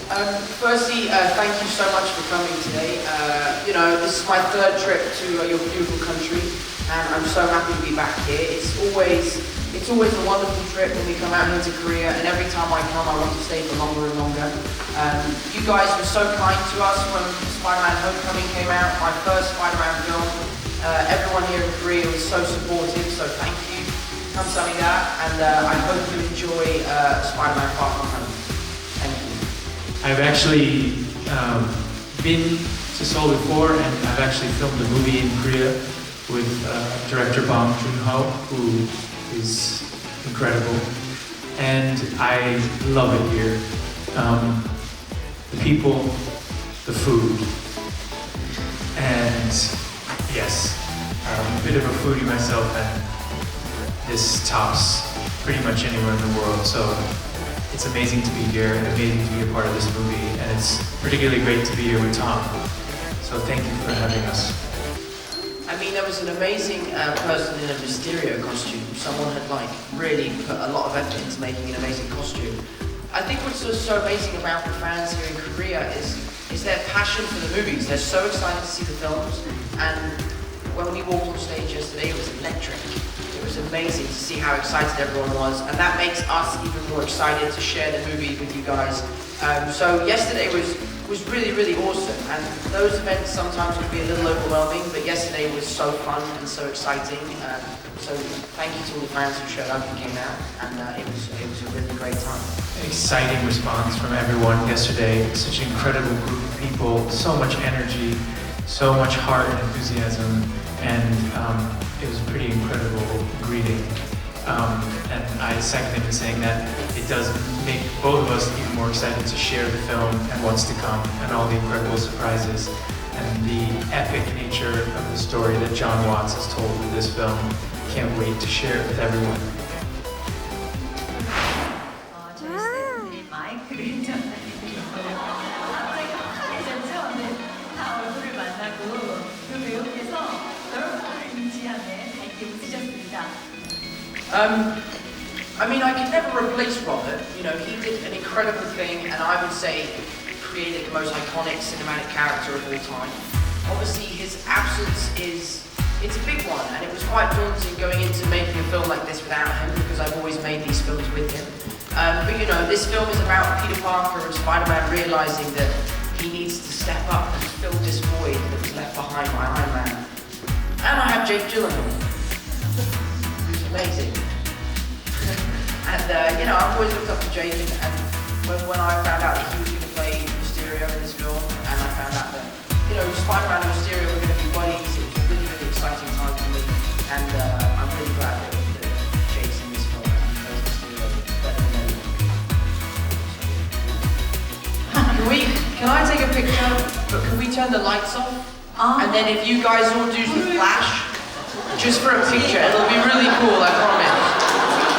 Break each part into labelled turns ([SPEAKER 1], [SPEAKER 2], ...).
[SPEAKER 1] Firstly, thank you so much for coming today. This is my third trip to your beautiful country, and I'm so happy to be back here. It's always a wonderful trip when we come out here to Korea, and every time I come, I want to stay for longer and longer. You guys were so kind to us when Spider-Man Homecoming came out, my first Spider-Man film. Everyone here in Korea was so supportive, so thank you. 감사합니다, and I hope you enjoy Spider-Man Far From Home. Thank you.
[SPEAKER 2] I've actually been to Seoul before, and I've actually filmed a movie in Korea with director Bong Joon-ho, who is incredible, and I love it here. The people, the food, and yes, I'm a bit of a foodie myself, and this tops pretty much anywhere in the world, so it's amazing to be here, amazing to be a part of this movie, and it's particularly great to be here with Tom. So thank you for having us.
[SPEAKER 1] I mean, there was an amazing person in a Mysterio costume. Someone had really put a lot of effort into making an amazing costume. I think what's so amazing about the fans here in Korea is their passion for the movies. They're so excited to see the films, and when we walked on stage yesterday, it was electric. It was amazing to see how excited everyone was, and that makes us even more excited to share the movie with you guys. So yesterday was really, really awesome, and those events sometimes can be a little overwhelming, but yesterday was so fun and so exciting. So thank you to all the fans who showed up and came out, and it was a really great time.
[SPEAKER 2] Exciting response from everyone yesterday. Such an incredible group of people, so much energy, so much heart and enthusiasm, and it was a pretty incredible greeting. And I second him in saying that it does make both of us even more excited to share the film and what's to come, and all the incredible surprises and the epic nature of the story that John Watts has told with this film. Can't wait to share it with everyone.
[SPEAKER 1] I mean, I could never replace Robert. You know, he did an incredible thing, and I would say created the most iconic cinematic character of all time. Obviously, his absence it's a big one, and it was quite daunting going into making a film like this without him, because I've always made these films with him. But you know, this film is about Peter Parker and Spider-Man realizing that he needs to step up and fill this void that was left behind by Iron Man. And I have Jake Gyllenhaal, who's amazing. And I've always looked up to Jake, and when I found out that he was going to play Mysterio in this film, and I found out that, Spider-Man and Mysterio were going to be buddies, it was a really, really exciting time for me, and I'm really glad that Jake's in this film, and he plays Mysterio better than anyone. Can I take a picture, but can we turn the lights off? And then if you guys all do the flash, just for a picture, it'll be really cool, I promise.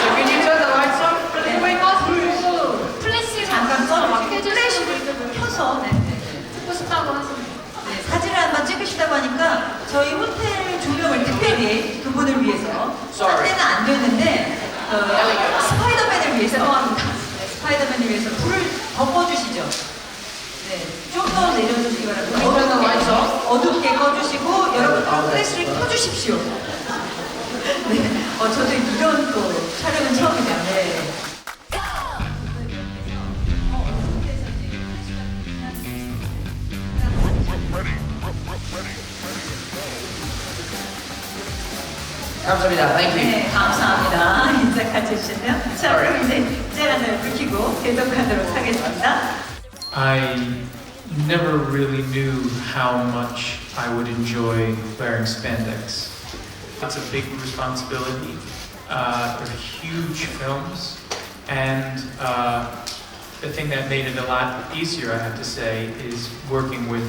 [SPEAKER 1] So can you turn the lights off?
[SPEAKER 3] 플래시 잠깐 플래시를 켜서 찍고 싶다고 하시는
[SPEAKER 4] 사진을 한번 찍으시다고 하니까 저희 호텔 조명을 특별히 그분을 위해서 때는 안 됐는데 스파이더맨을 위해서 스파이더맨을 위해서 불을 더 꺼주시죠. 네, 좀 더 내려주시기 바랍니다. 어둡게 꺼주시고 여러분 플래시를 켜주십시오. 네, 저도 이런 또 촬영은 처음이네요. 네.
[SPEAKER 1] 감사합니다. Thank you.
[SPEAKER 4] 네, 감사합니다. 인사 같이 해주시면. 자, 그럼 이제 기자간담회 불 켜고 계속하도록 하겠습니다.
[SPEAKER 2] I never really knew how much I would enjoy wearing spandex. It's a big responsibility. They're huge films, and the thing that made it a lot easier, I have to say, is working with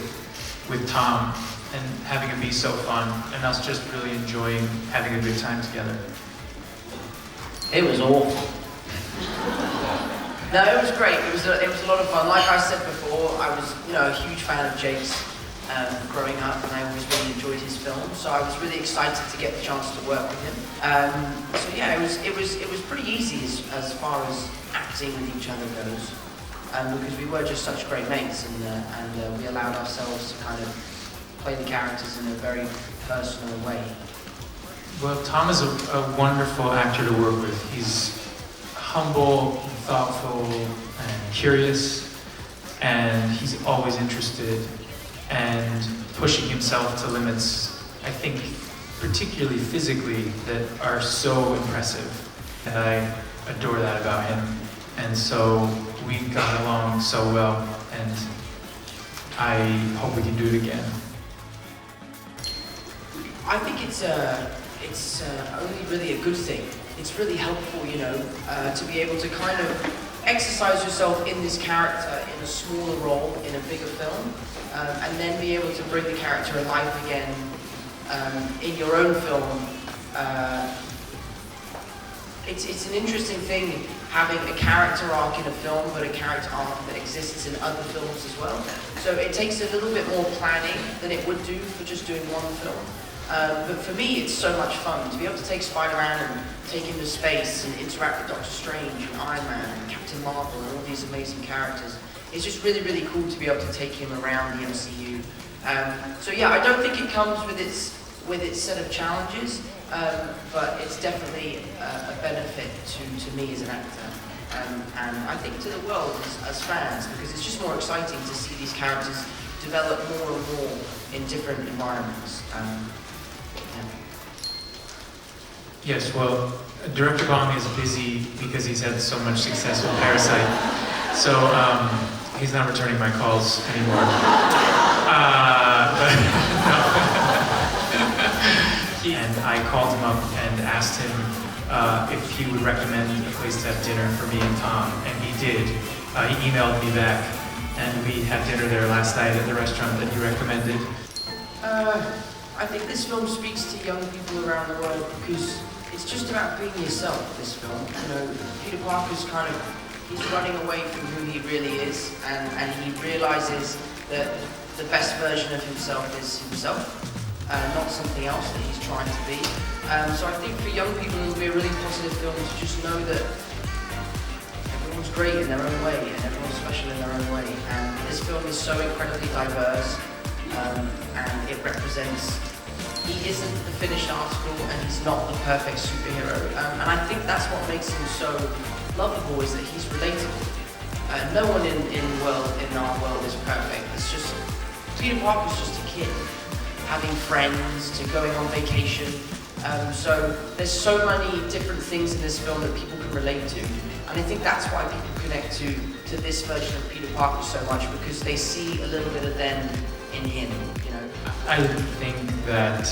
[SPEAKER 2] Tom and having it be so fun, and us just really enjoying having a good time together.
[SPEAKER 1] It was awful. No, it was great. It was a lot of fun. Like I said before, I was a huge fan of Jake's growing up, and I always really enjoyed his films. So I was really excited to get the chance to work with him. So yeah, it was pretty easy as far as acting with each other goes. because we were just such great mates, and we allowed ourselves to kind of play the characters in a very personal way.
[SPEAKER 2] Well, Tom is a wonderful actor to work with. He's humble, thoughtful, and curious, and he's always interested and pushing himself to limits, I think, particularly physically, that are so impressive. And I adore that about him. And so we got along so well, and I hope we can do it again.
[SPEAKER 1] I think it's only really a good thing. It's really helpful, you know, to be able to kind of exercise yourself in this character in a smaller role in a bigger film, and then be able to bring the character alive again in your own film. It's an interesting thing having a character arc in a film, but a character arc that exists in other films as well. So it takes a little bit more planning than it would do for just doing one film. But for me, it's so much fun to be able to take Spider-Man and take him to space and interact with Doctor Strange and Iron Man and Captain Marvel and all these amazing characters. It's just really, really cool to be able to take him around the MCU. So yeah, I don't think it comes with its set of challenges, but it's definitely a benefit to me as an actor. And I think to the world as fans, because it's just more exciting to see these characters develop more and more in different environments.
[SPEAKER 2] Yes, well, Director Bong is busy because he's had so much success with Parasite, so he's not returning my calls anymore. And I called him up and asked him if he would recommend a place to have dinner for me and Tom, and he did. He emailed me back, and we had dinner there last night at the restaurant that he recommended.
[SPEAKER 1] I think this film speaks to young people around the world because it's just about being yourself, this film. You know, Peter Parker's he's running away from who he really is, and he realizes that the best version of himself is himself, not something else that he's trying to be. So I think for young people it will be a really positive film to just know that everyone's great in their own way, and everyone's special in their own way. And this film is so incredibly diverse, and it represents, he isn't the finished article and he's not the perfect superhero. And I think that's what makes him so lovable, is that he's relatable. No one in our world is perfect. It's just, Peter Parker's just a kid, having friends, to going on vacation. So there's so many different things in this film that people can relate to. And I think that's why people connect to this version of Peter Parker so much, because they see a little bit of them in him, you know.
[SPEAKER 2] I think that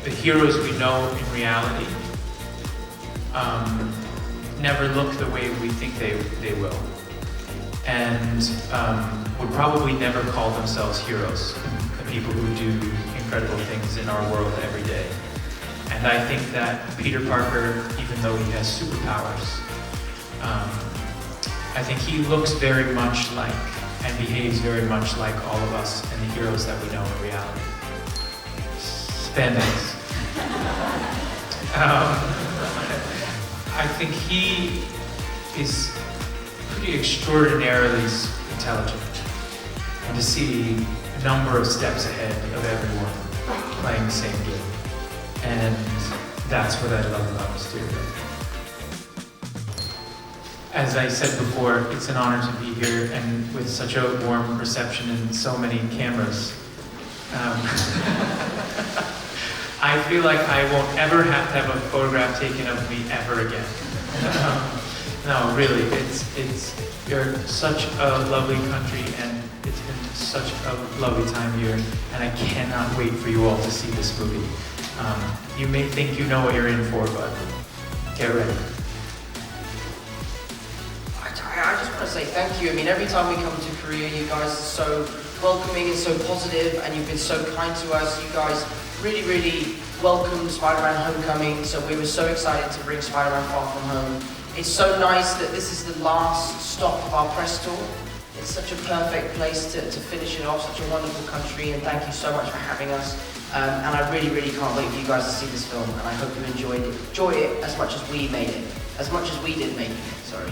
[SPEAKER 2] the heroes we know in reality never look the way we think they will, and would probably never call themselves heroes, the people who do incredible things in our world every day. And I think that Peter Parker, even though he has superpowers, I think he looks very much like and behaves very much like all of us and the heroes that we know in reality. Spandex. I think he is pretty extraordinarily intelligent, and to see a number of steps ahead of everyone playing the same game. And that's what I love about Mysterio. As I said before, it's an honor to be here, and with such a warm reception and so many cameras. I feel like I won't ever have to have a photograph taken of me ever again. No, really, you're such a lovely country, and it's been such a lovely time here, and I cannot wait for you all to see this movie. You may think you know what you're in for, but get ready.
[SPEAKER 1] I just want to say thank you. I mean, every time we come to Korea, you guys are so welcoming and so positive, and you've been so kind to us. You guys really, really welcomed Spider-Man Homecoming, so we were so excited to bring Spider-Man Far From Home. It's so nice that this is the last stop of our press tour. It's such a perfect place to finish it off, such a wonderful country, and thank you so much for having us. And I really, really can't wait for you guys to see this film, and I hope you enjoy it as much as we made it, as much as we did making it, sorry.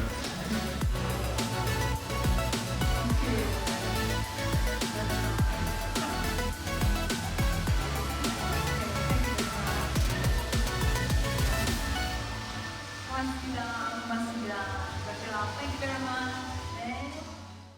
[SPEAKER 4] 고맙습니다. 고맙습니다. Thank you very much.